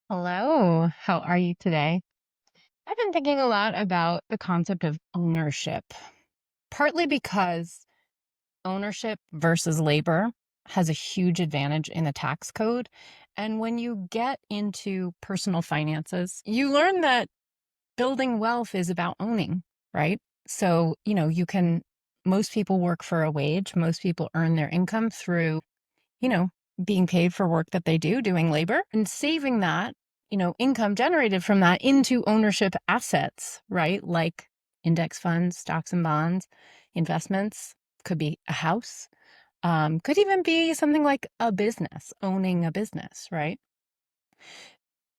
Hello, how are you today? I've been thinking a lot about the concept of ownership, partly because ownership versus labor has a huge advantage in the tax code. And when you get into personal finances, you learn that building wealth is about owning, right? So, most people work for a wage, most people earn their income through you know, being paid for work that they do, doing labor, and saving that, income generated from that into ownership assets, right? Like index funds, stocks and bonds, investments, could be a house, could even be something like a business, owning a business, right?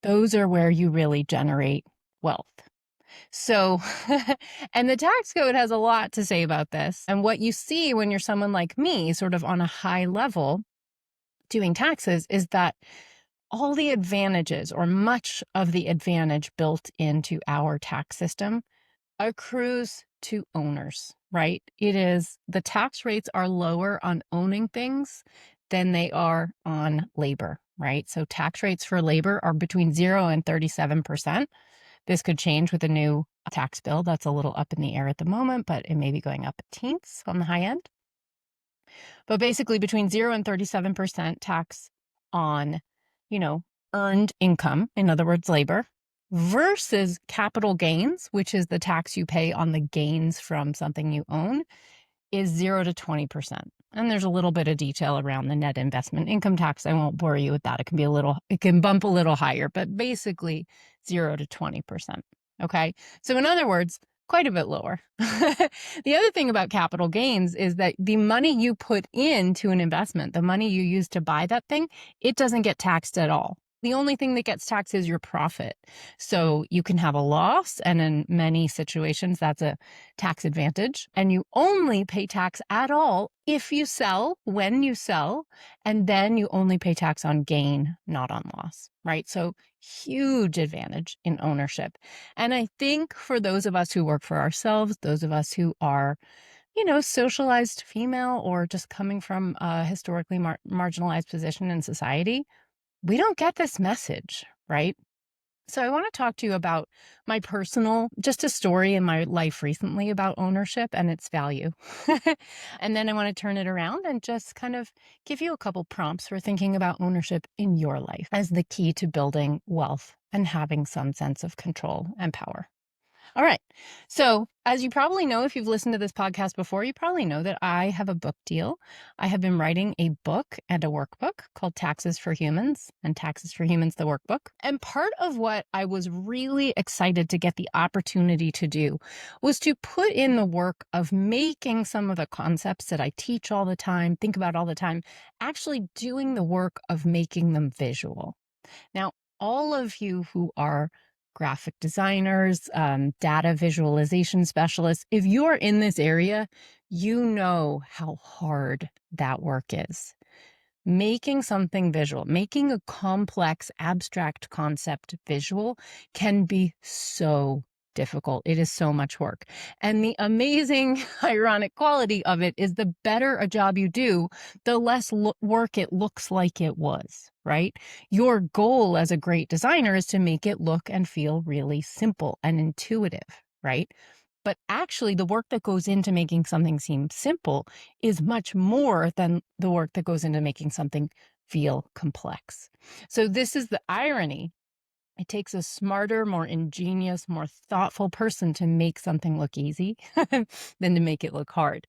Those are where you really generate wealth. So, and the tax code has a lot to say about this. And what you see when you're someone like me, sort of on a high level, doing taxes is that all the advantages or much of the advantage built into our tax system accrues to owners, right? It is the tax rates are lower on owning things than they are on labor, right? So tax rates for labor are between 0 and 37%. This could change with a new tax bill that's a little up in the air at the moment, but it may be going up a tenths on the high end. But basically between 0 and 37% tax on, you know, earned income, in other words, labor, versus capital gains, which is the tax you pay on the gains from something you own, is 0 to 20%. And there's a little bit of detail around the net investment income tax. I won't bore you with that. It can bump a little higher, but basically 0 to 20%. Okay. So in other words, quite a bit lower. The other thing about capital gains is that the money you put into an investment, the money you use to buy that thing, it doesn't get taxed at all. The only thing that gets taxed is your profit. So you can have a loss, and in many situations, that's a tax advantage. And you only pay tax at all if you sell, when you sell, and then you only pay tax on gain, not on loss, right? So huge advantage in ownership. And I think for those of us who work for ourselves, those of us who are, socialized female or just coming from a historically marginalized position in society, we don't get this message, right? So I want to talk to you about just a story in my life recently about ownership and its value. And then I want to turn it around and just kind of give you a couple prompts for thinking about ownership in your life as the key to building wealth and having some sense of control and power. All right. So, as you probably know, if you've listened to this podcast before, you probably know that I have a book deal. I have been writing a book and a workbook called Taxes for Humans and Taxes for Humans, the workbook. And part of what I was really excited to get the opportunity to do was to put in the work of making some of the concepts that I teach all the time, think about all the time, actually doing the work of making them visual. Now, all of you who are graphic designers, data visualization specialists, if you are in this area, you know how hard that work is. Making something visual, making a complex, abstract concept visual can be so difficult. It is so much work. And the amazing, ironic quality of it is the better a job you do, the less work it looks like it was, right? Your goal as a great designer is to make it look and feel really simple and intuitive, right? But actually, the work that goes into making something seem simple is much more than the work that goes into making something feel complex. So, this is the irony. It takes a smarter, more ingenious, more thoughtful person to make something look easy than to make it look hard.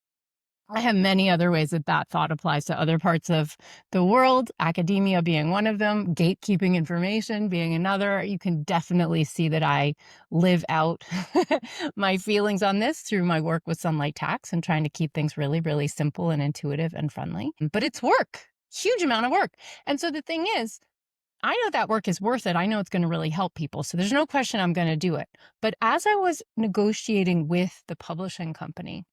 I have many other ways that that thought applies to other parts of the world, academia being one of them, gatekeeping information being another. You can definitely see that I live out my feelings on this through my work with Sunlight Tax and trying to keep things really, really simple and intuitive and friendly. But it's work, huge amount of work. And so the thing is, I know that work is worth it. I know it's going to really help people. So there's no question I'm going to do it. But as I was negotiating with the publishing company,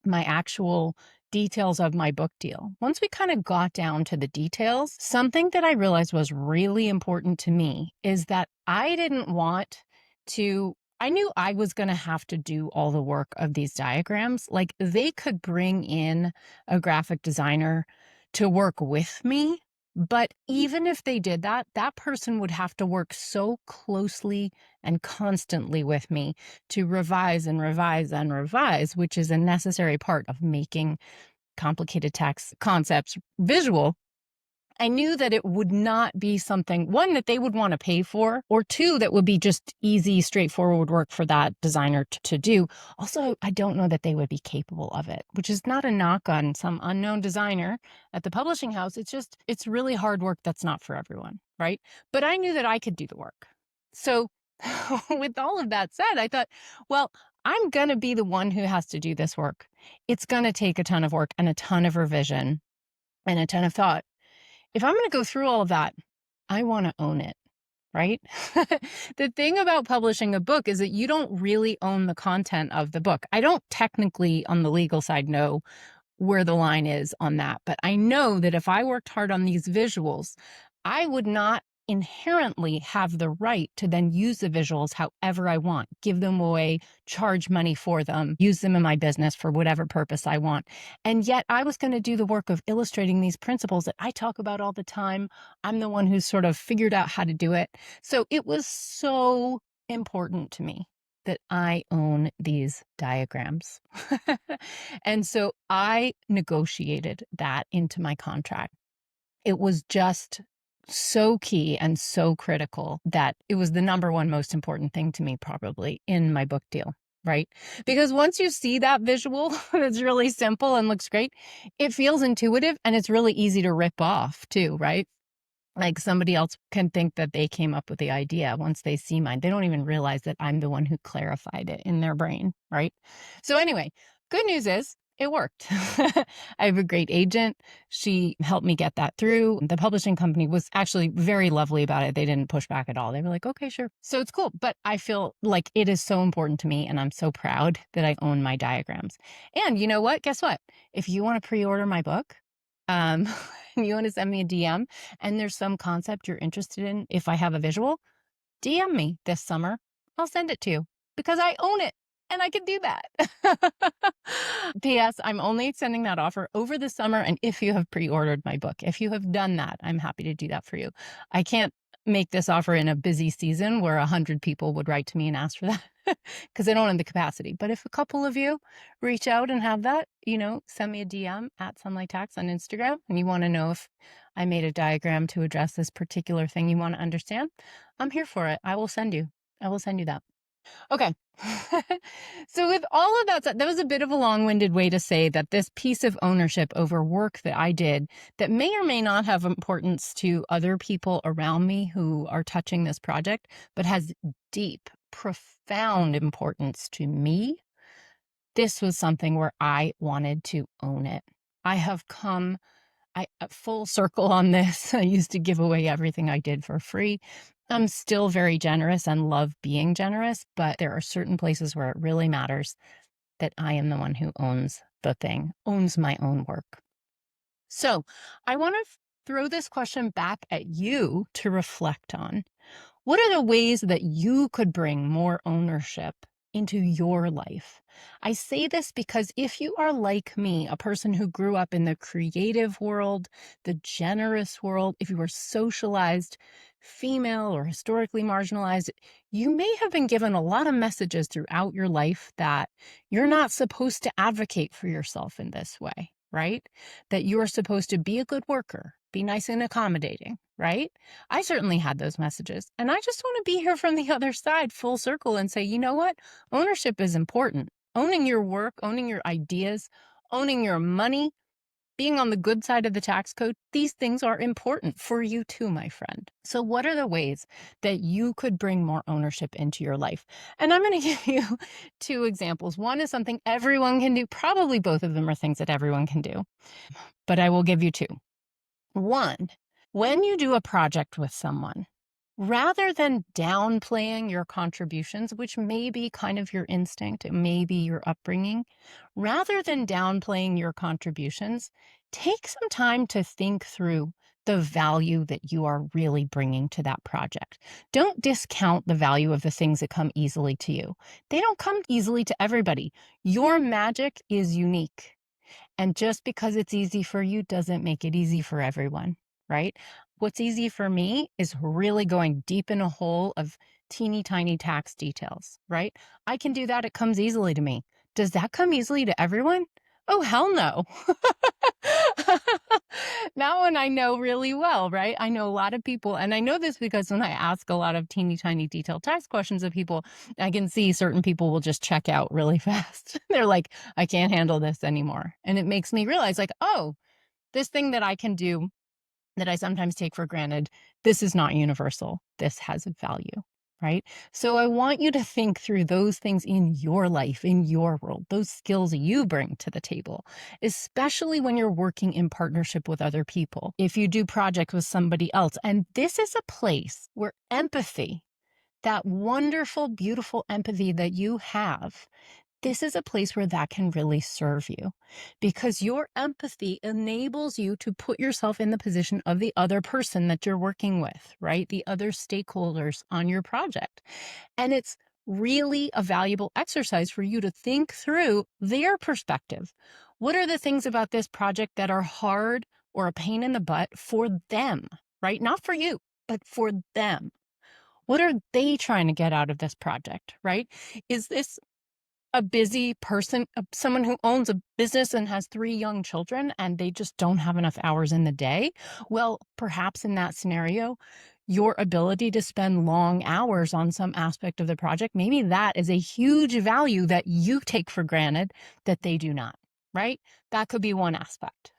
my actual details of my book deal. Once we kind of got down to the details, something that I realized was really important to me is that I didn't want to, I knew I was going to have to do all the work of these diagrams. Like they could bring in a graphic designer to work with me, But even if they did that, that person would have to work so closely and constantly with me to revise and revise and revise, which is a necessary part of making complicated tax concepts visual. I knew that it would not be something, one, that they would want to pay for, or two, that would be just easy, straightforward work for that designer to do. Also, I don't know that they would be capable of it, which is not a knock on some unknown designer at the publishing house. It's just, it's really hard work that's not for everyone, right? But I knew that I could do the work. So with all of that said, I thought, well, I'm going to be the one who has to do this work. It's going to take a ton of work and a ton of revision and a ton of thought. If I'm going to go through all of that, I want to own it, right? The thing about publishing a book is that you don't really own the content of the book. I don't technically, on the legal side, know where the line is on that, but I know that if I worked hard on these visuals, I would not inherently have the right to then use the visuals however I want, give them away, charge money for them, use them in my business for whatever purpose I want. And yet I was going to do the work of illustrating these principles that I talk about all the time. I'm the one who's sort of figured out how to do it. So it was so important to me that I own these diagrams. And so I negotiated that into my contract. It was just so key and so critical that it was the number one most important thing to me, probably, in my book deal, right? Because once you see that visual that's really simple and looks great, it feels intuitive and it's really easy to rip off too, right? Like somebody else can think that they came up with the idea once they see mine. They don't even realize that I'm the one who clarified it in their brain, right? So anyway, good news is it worked. I have a great agent. She helped me get that through. The publishing company was actually very lovely about it. They didn't push back at all. They were like, okay, sure. So it's cool. But I feel like it is so important to me and I'm so proud that I own my diagrams. And you know what? Guess what? If you want to pre-order my book, um, you want to send me a DM and there's some concept you're interested in, if I have a visual, DM me this summer. I'll send it to you because I own it and I can do that. P.S. I'm only extending that offer over the summer. And if you have pre-ordered my book, if you have done that, I'm happy to do that for you. I can't make this offer in a busy season where 100 people would write to me and ask for that because I don't have the capacity. But if a couple of you reach out and have that, send me a DM at Sunlight Tax on Instagram and you want to know if I made a diagram to address this particular thing you want to understand, I'm here for it. I will send you that. Okay. So with all of that said, that was a bit of a long-winded way to say that this piece of ownership over work that I did that may or may not have importance to other people around me who are touching this project, but has deep, profound importance to me. This was something where I wanted to own it. I have come full circle on this. I used to give away everything I did for free. I'm still very generous and love being generous, but there are certain places where it really matters that I am the one who owns the thing, owns my own work. So I want to throw this question back at you to reflect on. What are the ways that you could bring more ownership into your life? I say this because if you are like me, a person who grew up in the creative world, the generous world, if you were socialized, female, or historically marginalized, you may have been given a lot of messages throughout your life that you're not supposed to advocate for yourself in this way, right? That you are supposed to be a good worker, be nice and accommodating, right? I certainly had those messages. And I just want to be here from the other side, full circle, and say, you know what? Ownership is important. Owning your work, owning your ideas, owning your money, being on the good side of the tax code, these things are important for you too, my friend. So what are the ways that you could bring more ownership into your life? And I'm going to give you two examples. One is something everyone can do. Probably both of them are things that everyone can do, but I will give you two. One, when you do a project with someone, rather than downplaying your contributions, which may be kind of your instinct, it may be your upbringing, rather than downplaying your contributions, take some time to think through the value that you are really bringing to that project. Don't discount the value of the things that come easily to you. They don't come easily to everybody. Your magic is unique. And just because it's easy for you doesn't make it easy for everyone, right? What's easy for me is really going deep in a hole of teeny tiny tax details, right? I can do that. It comes easily to me. Does that come easily to everyone? Oh, hell no. That one I know really well, right? I know a lot of people, and I know this because when I ask a lot of teeny tiny detailed tax questions of people, I can see certain people will just check out really fast. They're like, I can't handle this anymore. And it makes me realize, like, oh, this thing that I can do that I sometimes take for granted, this is not universal. This has value, right? So I want you to think through those things in your life, in your world, those skills you bring to the table, especially when you're working in partnership with other people. If you do projects with somebody else, and this is a place where empathy, that wonderful, beautiful empathy that you have, this is a place where that can really serve you because your empathy enables you to put yourself in the position of the other person that you're working with, right? The other stakeholders on your project. And it's really a valuable exercise for you to think through their perspective. What are the things about this project that are hard or a pain in the butt for them, right? Not for you, but for them. What are they trying to get out of this project, right? Is this a busy person, someone who owns a business and has 3 young children, and they just don't have enough hours in the day? Well, perhaps in that scenario, your ability to spend long hours on some aspect of the project, maybe that is a huge value that you take for granted that they do not, right? That could be one aspect.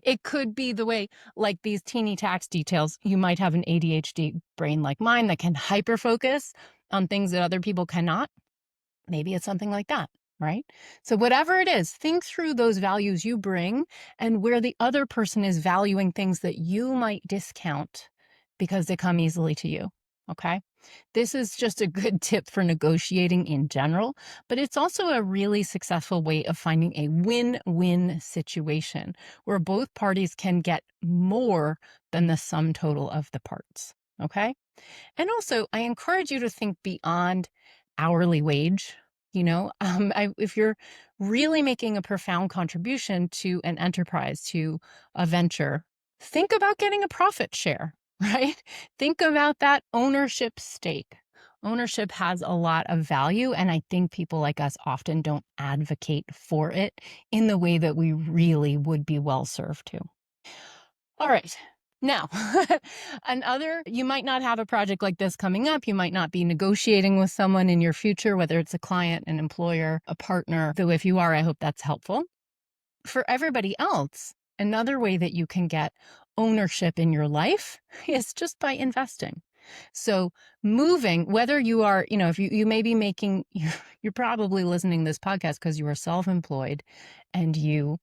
It could be the way, like these teeny tax details, you might have an ADHD brain like mine that can hyper focus on things that other people cannot. Maybe it's something like that, right? So whatever it is, think through those values you bring and where the other person is valuing things that you might discount because they come easily to you, okay? This is just a good tip for negotiating in general, but it's also a really successful way of finding a win-win situation where both parties can get more than the sum total of the parts, okay? And also, I encourage you to think beyond hourly wage. If you're really making a profound contribution to an enterprise, to a venture, think about getting a profit share, right? Think about that ownership stake. Ownership has a lot of value, and I think people like us often don't advocate for it in the way that we really would be well served to. All right. Now, you might not have a project like this coming up. You might not be negotiating with someone in your future, whether it's a client, an employer, a partner. Though if you are, I hope that's helpful. For everybody else, another way that you can get ownership in your life is just by investing. So moving, whether you are, if you may be making, you're probably listening to this podcast because you are self-employed and you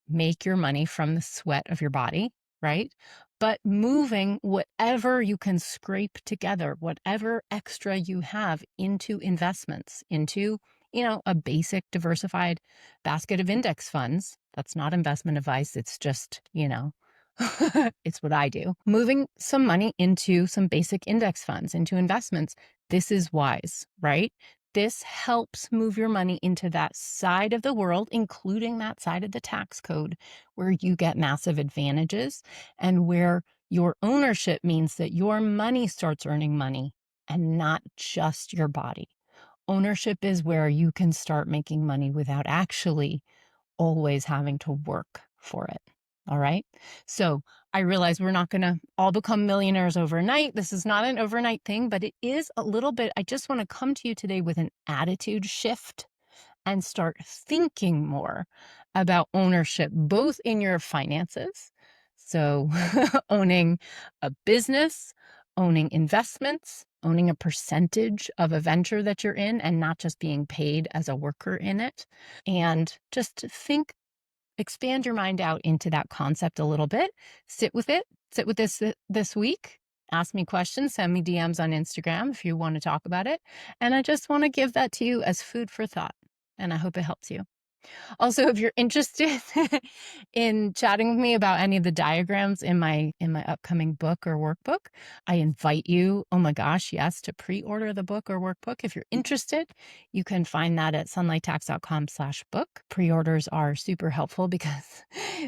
make your money from the sweat of your body, right? But moving whatever you can scrape together, whatever extra you have into investments, into, a basic diversified basket of index funds. That's not investment advice. It's just, it's what I do. Moving some money into some basic index funds, into investments. This is wise, right? This helps move your money into that side of the world, including that side of the tax code, where you get massive advantages and where your ownership means that your money starts earning money and not just your body. Ownership is where you can start making money without actually always having to work for it. All right. So I realize we're not going to all become millionaires overnight. This is not an overnight thing, but it is a little bit. I just want to come to you today with an attitude shift and start thinking more about ownership, both in your finances. So owning a business, owning investments, owning a percentage of a venture that you're in and not just being paid as a worker in it. And just expand your mind out into that concept a little bit. Sit with it. Sit with this week. Ask me questions. Send me DMs on Instagram if you want to talk about it. And I just want to give that to you as food for thought. And I hope it helps you. Also, if you're interested in chatting with me about any of the diagrams in my upcoming book or workbook, I invite you, oh my gosh, yes, to pre-order the book or workbook. If you're interested, you can find that at sunlighttax.com/book. Pre-orders are super helpful because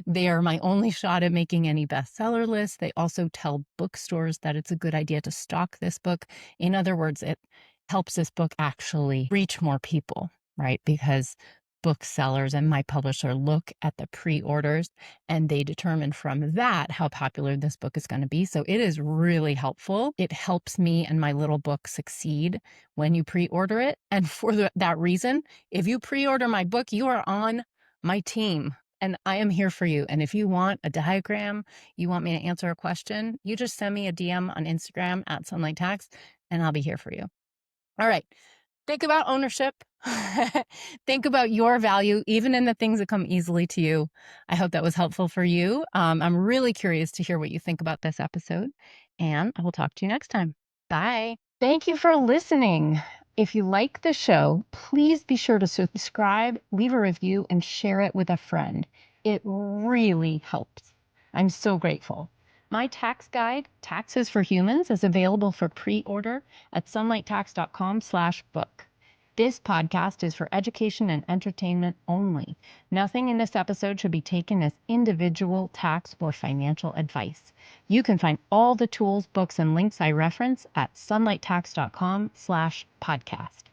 they are my only shot at making any bestseller lists. They also tell bookstores that it's a good idea to stock this book. In other words, it helps this book actually reach more people, right? Because booksellers and my publisher look at the pre-orders and they determine from that how popular this book is going to be. So it is really helpful. It helps me and my little book succeed when you pre-order it. And for that reason, if you pre-order my book, you are on my team and I am here for you. And if you want a diagram, you want me to answer a question, you just send me a DM on Instagram at Sunlight Tax and I'll be here for you. All right. Think about ownership. Think about your value, even in the things that come easily to you. I hope that was helpful for you. I'm really curious to hear what you think about this episode, and I will talk to you next time. Bye. Thank you for listening. If you like the show, please be sure to subscribe, leave a review, and share it with a friend. It really helps. I'm so grateful. My tax guide, Taxes for Humans, is available for pre-order at sunlighttax.com/book. This podcast is for education and entertainment only. Nothing in this episode should be taken as individual tax or financial advice. You can find all the tools, books, and links I reference at sunlighttax.com/podcast.